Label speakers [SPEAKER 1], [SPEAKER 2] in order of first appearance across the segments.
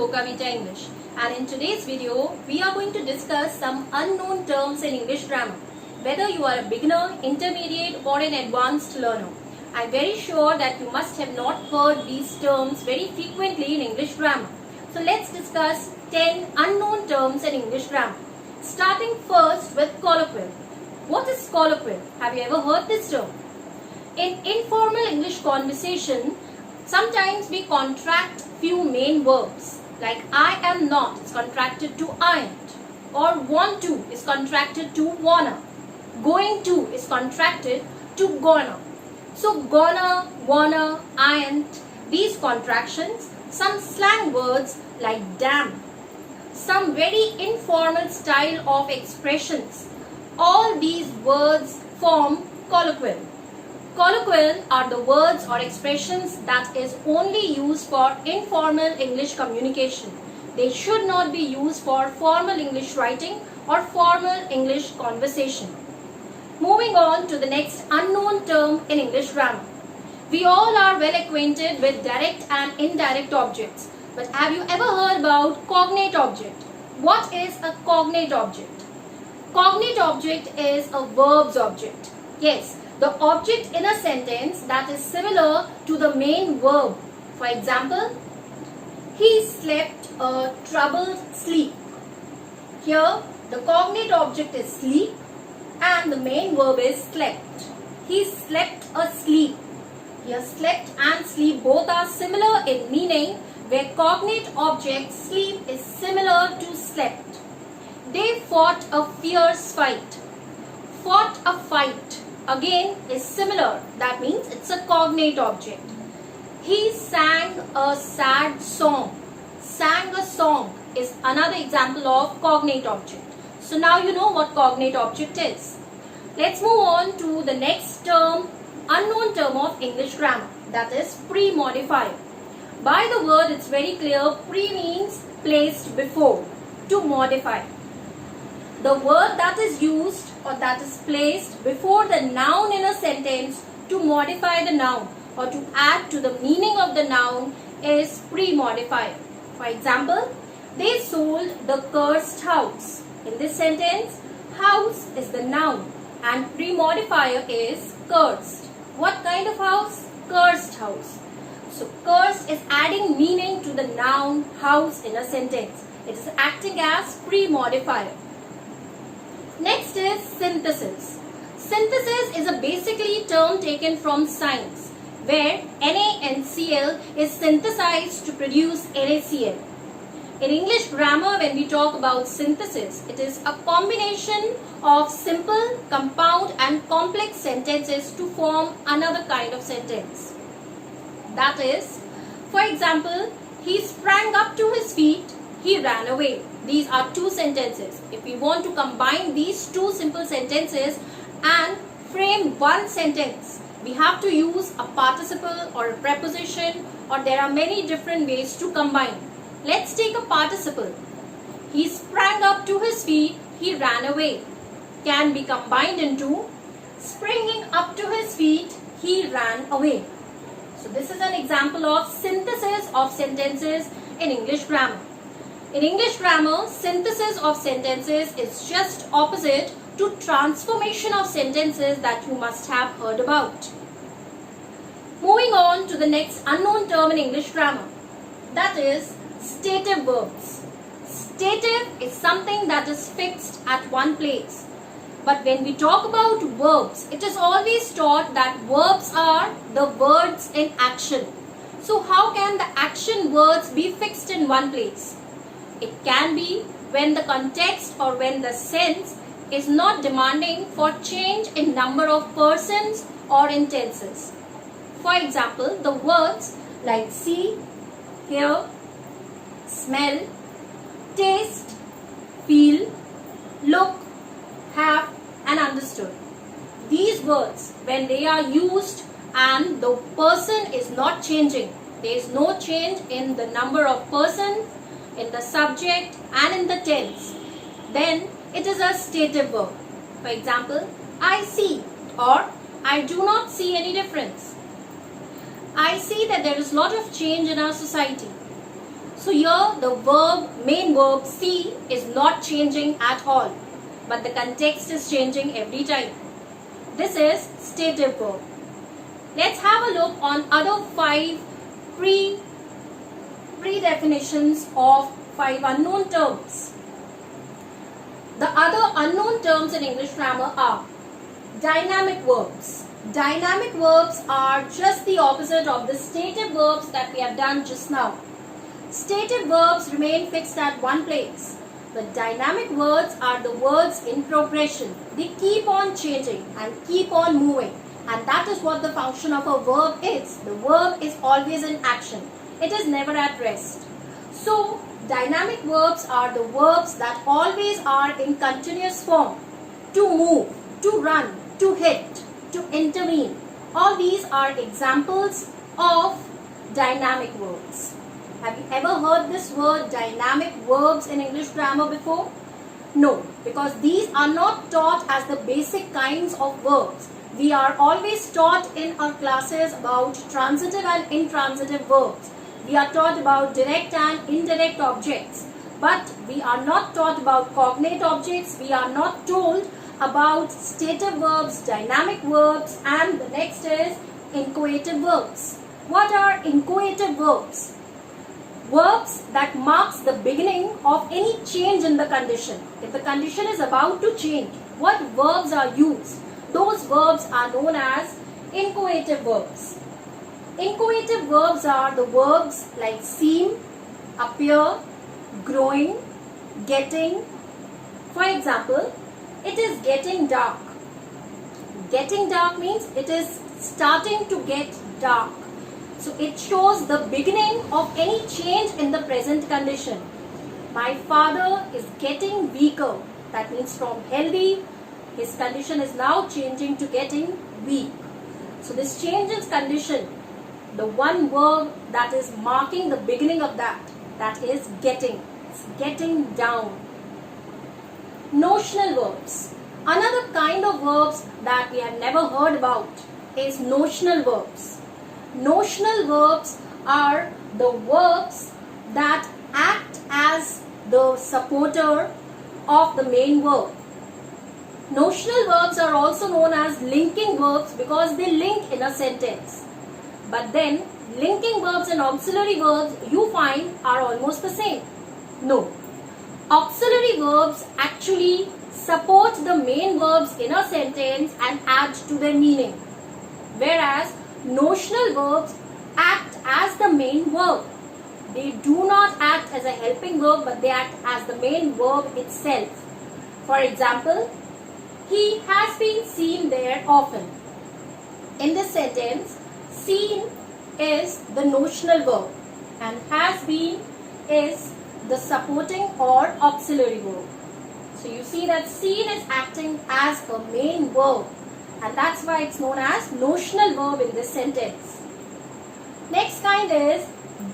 [SPEAKER 1] Vocavita English, and in today's video we are going to discuss some unknown terms in English grammar. Whether you are a beginner, intermediate or an advanced learner, I am very sure that you must have not heard these terms very frequently in English grammar. So let's discuss 10 unknown terms in English grammar. Starting first with colloquial. What is colloquial? Have you ever heard this term? In informal English conversation, sometimes we contract few main verbs like I am not is contracted to aren't, or want to is contracted to wanna, going to is contracted to gonna. So gonna, wanna, aren't, these contractions, some slang words like damn, some very informal style of expressions, all these words form colloquial. Colloquial are the words or expressions that is only used for informal English communication. They should not be used for formal English writing or formal English conversation. Moving on to the next unknown term in English grammar. We all are well acquainted with direct and indirect objects. But have you ever heard about cognate object? What is a cognate object? Cognate object is a verb's object. Yes, the object in a sentence that is similar to the main verb. For example, he slept a troubled sleep. Here, the cognate object is sleep and the main verb is slept. He slept asleep. Here, slept and sleep both are similar in meaning, where cognate object sleep is similar to slept. They fought a fierce fight. Fought a fight again is similar. That means it's a cognate object. He sang a sad song. Sang a song is another example of cognate object. So now you know what cognate object is. Let's move on to the next term, unknown term of English grammar, that is pre-modifier. By the word it's very clear, pre means placed before, to modify. The word that is used or that is placed before the noun in a sentence to modify the noun or to add to the meaning of the noun is pre-modifier. For example, they sold the cursed house. In this sentence, house is the noun and pre-modifier is cursed. What kind of house? Cursed house. So cursed is adding meaning to the noun house in a sentence. It is acting as pre-modifier. Next is synthesis. Synthesis is a basically term taken from science, where NaNCl is synthesized to produce NaCl. In English grammar, when we talk about synthesis, it is a combination of simple, compound and complex sentences to form another kind of sentence. That is, for example, he sprang up to his feet, he ran away. These are two sentences. If we want to combine these two simple sentences and frame one sentence, we have to use a participle or a preposition, or there are many different ways to combine. Let's take a participle. He sprang up to his feet, he ran away. Can be combined into springing up to his feet, he ran away. So this is an example of synthesis of sentences in English grammar. In English grammar, synthesis of sentences is just opposite to transformation of sentences that you must have heard about. Moving on to the next unknown term in English grammar, that is stative verbs. Stative is something that is fixed at one place. But when we talk about verbs, it is always taught that verbs are the words in action. So how can the action words be fixed in one place? It can be when the context or when the sense is not demanding for change in number of persons or in tenses. For example, the words like see, hear, smell, taste, feel, look, have and understood. These words, when they are used and the person is not changing, there is no change in the number of persons, in the subject and in the tense, then it is a stative verb. For example, I see or I do not see any difference. I see that there is a lot of change in our society. So here the main verb see is not changing at all, but the context is changing every time. This is stative verb. Let's have a look on other 5 pre-definitions of 5 unknown terms. The other unknown terms in English grammar are dynamic verbs. Dynamic verbs are just the opposite of the stative verbs that we have done just now. Stative verbs remain fixed at one place. The dynamic words are the words in progression. They keep on changing and keep on moving. And that is what the function of a verb is. The verb is always in action. It is never at rest. So, dynamic verbs are the verbs that always are in continuous form. To move, to run, to hit, to intervene. All these are examples of dynamic verbs. Have you ever heard this word dynamic verbs in English grammar before? No, because these are not taught as the basic kinds of verbs. We are always taught in our classes about transitive and intransitive verbs. We are taught about direct and indirect objects. But we are not taught about cognate objects. We are not told about stative verbs, dynamic verbs, and the next is inchoative verbs. What are inchoative verbs? Verbs that marks the beginning of any change in the condition. If the condition is about to change, what verbs are used? Those verbs are known as inchoative verbs. Inchoative verbs are the verbs like seem, appear, growing, getting. For example, it is getting dark. Getting dark means it is starting to get dark. So it shows the beginning of any change in the present condition. My father is getting weaker. That means from healthy, his condition is now changing to getting weak. So this changes condition. The one verb that is marking the beginning of that is getting. It's getting down. Notional verbs. Another kind of verbs that we have never heard about is notional verbs. Notional verbs are the verbs that act as the supporter of the main verb. Notional verbs are also known as linking verbs because they link in a sentence. But then, linking verbs and auxiliary verbs you find are almost the same. No. Auxiliary verbs actually support the main verbs in a sentence and add to their meaning. Whereas, notional verbs act as the main verb. They do not act as a helping verb, but they act as the main verb itself. For example, he has been seen there often. In this sentence, seen is the notional verb and has been is the supporting or auxiliary verb. So you see that seen is acting as a main verb, and that's why it's known as notional verb in this sentence. Next kind is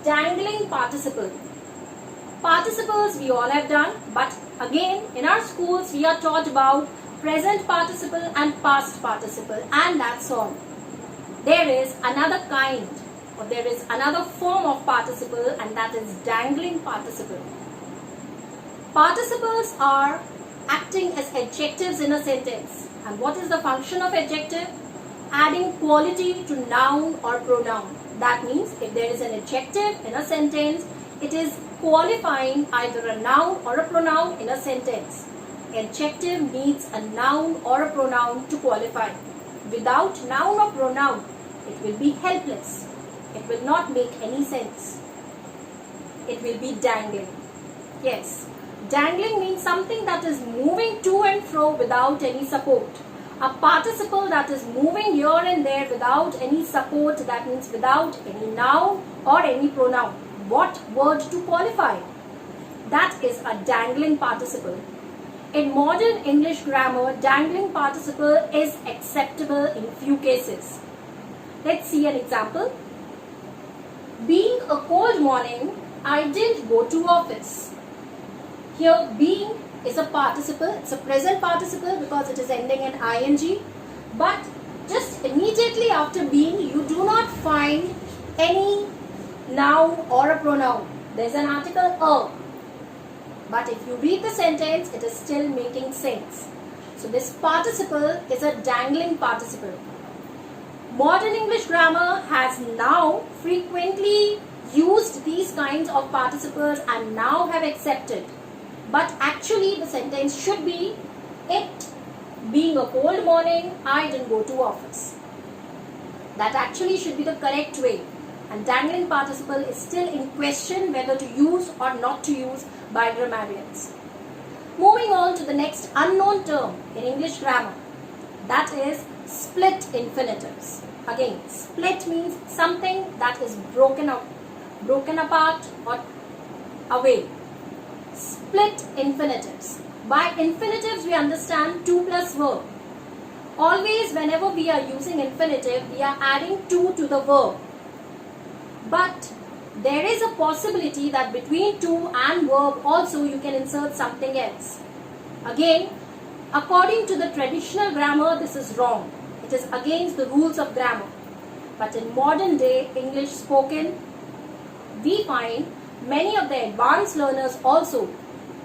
[SPEAKER 1] dangling participle. Participles we all have done, but again in our schools we are taught about present participle and past participle, and that's all. There is another kind, or there is another form of participle, and that is dangling participle. Participles are acting as adjectives in a sentence. And what is the function of adjective? Adding quality to noun or pronoun. That means if there is an adjective in a sentence, it is qualifying either a noun or a pronoun in a sentence. Adjective needs a noun or a pronoun to qualify. Without noun or pronoun, it will be helpless. It will not make any sense. It will be dangling. Yes. Dangling means something that is moving to and fro without any support. A participle that is moving here and there without any support, that means without any noun or any pronoun. What word to qualify? That is a dangling participle. In modern English grammar, dangling participle is acceptable in few cases. Let's see an example. Being a cold morning, I didn't go to office. Here, being is a participle. It's a present participle because it is ending in ing. But just immediately after being, you do not find any noun or a pronoun. There's an article a. But if you read the sentence, it is still making sense. So this participle is a dangling participle. Modern English grammar has now frequently used these kinds of participles and now have accepted. But actually the sentence should be, it being a cold morning, I didn't go to office. That actually should be the correct way. And dangling participle is still in question whether to use or not to use by grammarians. Moving on to the next unknown term in English grammar, that is split infinitives. Again, split means something that is broken apart or away. Split infinitives. By infinitives we understand 2 plus verb. Always whenever we are using infinitive, we are adding 2 to the verb. But there is a possibility that between 2 and verb also you can insert something else. Again, according to the traditional grammar, this is wrong. It is against the rules of grammar. But in modern day English spoken, we find many of the advanced learners also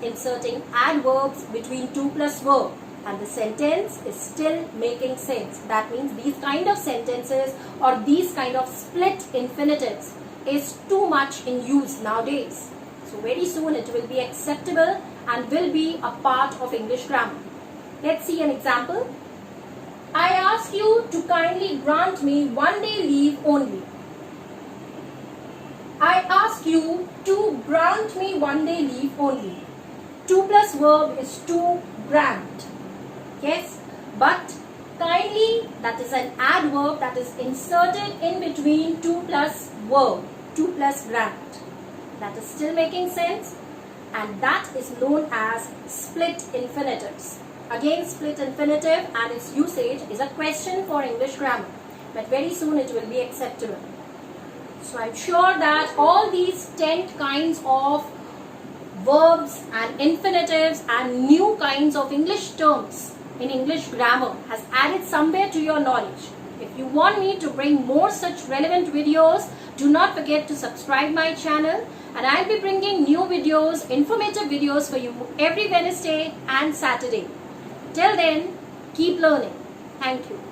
[SPEAKER 1] inserting adverbs between 2 plus verb, and the sentence is still making sense. That means these kind of sentences or these kind of split infinitives is too much in use nowadays. So very soon it will be acceptable and will be a part of English grammar. Let's see an example. I ask you to kindly grant me 1 day leave only. I ask you to grant me 1 day leave only. 2 plus verb is to grant. Yes, but kindly, that is an adverb that is inserted in between 2 plus verb, 2 plus grant. That is still making sense, and that is known as split infinitives. Again, split infinitive and its usage is a question for English grammar, but very soon it will be acceptable. So I'm sure that all these 10 kinds of verbs and infinitives and new kinds of English terms in English grammar has added somewhere to your knowledge. If you want me to bring more such relevant videos, do not forget to subscribe my channel, and I'll be bringing new videos, informative videos for you every Wednesday and Saturday. Till then, keep learning. Thank you.